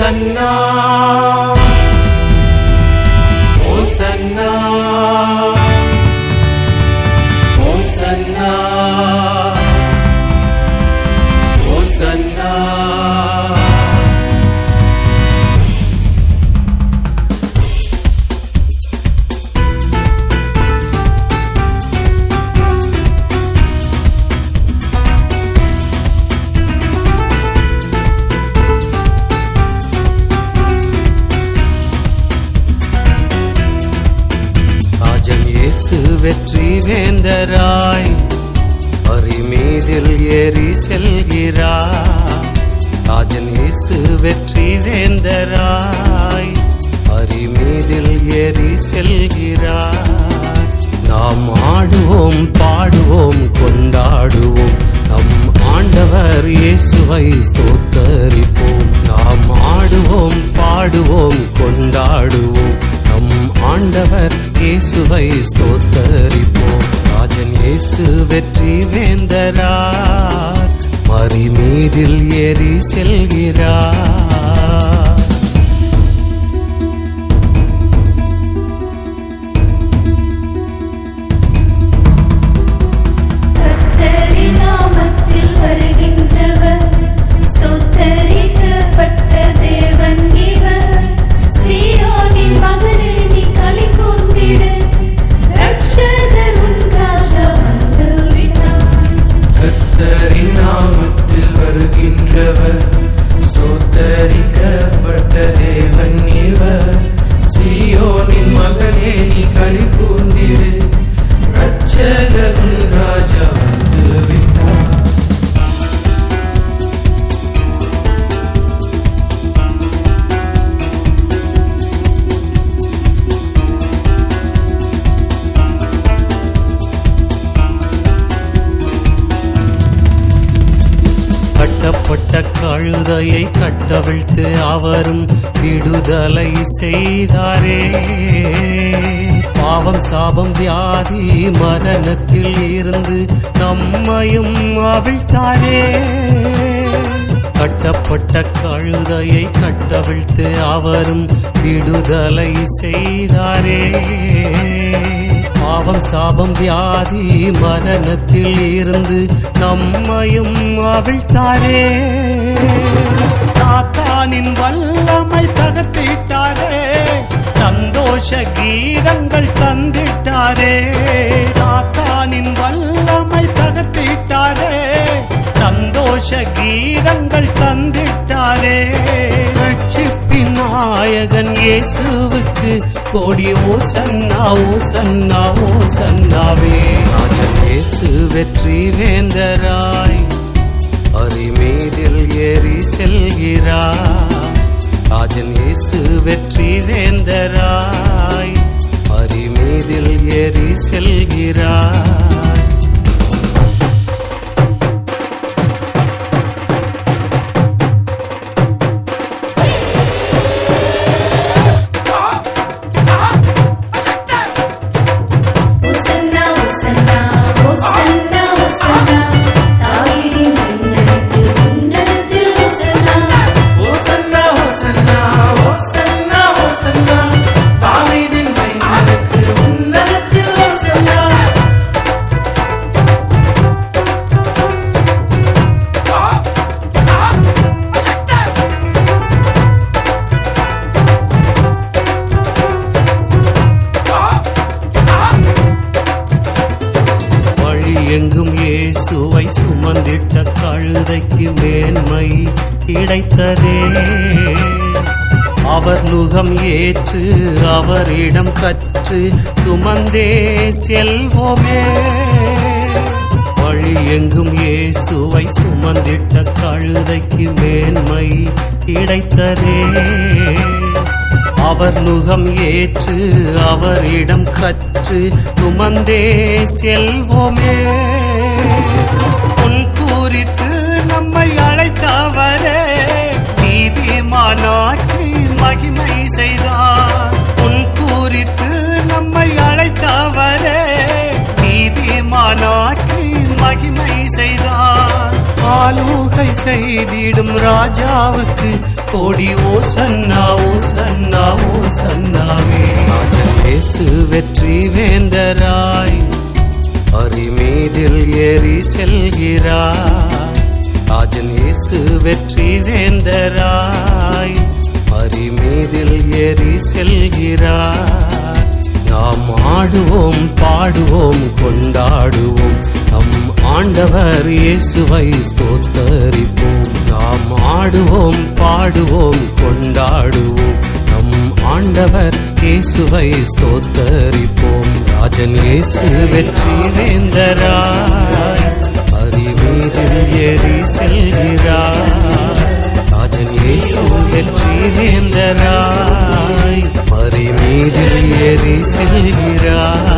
ஓசன்னா ஓசன்னா ஓசன்னா ஓசன்னா. வெற்றி வேந்தராய் பரிமீதில் ஏறி செல்கிறார். ராஜன் இயேசு வெற்றி வேந்தராய் பரிமீதில் ஏறி செல்கிறார். நாம் ஆடுவோம் பாடுவோம் கொண்டாடுவோம் நம் ஆண்டவர் இயேசுவை ஸ்தோத்தரிப்போம். நாம் ஆடுவோம் பாடுவோம் கொண்டாடுவோம் நம் ஆண்டவர் இயேசுவை ஸ்தோத்தரிப்போம். ராஜன் இயேசு வெற்றி வேந்தரார் மரிமீதில் ஏறி செல்கிறார். கட்டப்பட்ட கழுதையை கட்டவிழ்த்து அவரும் விடுதலை செய்தாரே. பாவம் சாபம் வியாதி மரணத்தில் இருந்து நம்மையும் அவிழ்த்தாரே. கட்டப்பட்ட கழுதையை கட்டவிழ்த்து அவரும் விடுதலை செய்தாரே. பாவம் சாபம் வியாதி மரணத்தில் இருந்து நம்மையும் அவிழ்த்தாரே. சாத்தானின் வல்லமை தகர்த்திட்டாரே. சந்தோஷ கீதங்கள் தந்திட்டாரே. சாத்தானின் வல்லமை தகர்த்திட்டாரே. சந்தோஷ கீதங்கள் தந்திட்டாரே. ரட்சிப்பின் நாயகன் இயேசுவுக்கு கோடி ஓசன்னா ஓசன்னா ஓசன்னாவே. ராஜன் இயேசு வெற்றி வேந்தராய் பரிமீதில் ஏறி செல்கிறார். ராஜன் இயேசு வெற்றி வேந்தராய் பரிமீதில் ஏறி செல்கிறார். எங்கும் இயேசுவை சுமந்திட்ட கழுதைக்கு மேன்மை கிடைத்ததே. அவர் நுகம் ஏற்று அவரிடம் கற்று சுமந்தே செல்வோமே. வழி எங்கும் இயேசுவை சுமந்திட்ட கழுதைக்கு மேன்மை கிடைத்ததே. அவர் நுகம் ஏற்று அவரிடம் கற்று சுமந்தே செல்வோமே. உன் குறித்து நம்மை அழைத்தவரே நீதிமானாக்கி மகிமை செய்தார். உன் குறித்து நம்மை அழைத்தவரே நீதிமானாக்கி மகிமை செய்தார். ஆளுகை செய்திடும் ராஜாவுக்கு கோடி ஓசன்னா ஓசன்னா ஓசன்னாவே. ராஜன் இயேசு வெற்றி வேந்தராய் பரிமீதில் ஏறி செல்கிறார். ராஜன் இயேசு வெற்றி வேந்தராய் பரிமீதில் ஏறி செல்கிறார். நாம் ஆடுவோம் பாடுவோம் கொண்டாடுவோம் நம் ஆண்டவர் இயேசுவை ஸ்தோத்தரிப்போம். நாம் ஆடுவோம் பாடுவோம் கொண்டாடுவோம் நம் ஆண்டவர் இயேசுவை ஸ்தோத்தரிப்போம். ராஜன் இயேசு வெற்றி வேந்தராய் பரிமீதில் ஏறி செல்கிறார். ராஜன் இயேசு வெற்றி வேந்தராய் பரிமீதில் ஏறி செல்கிறார்.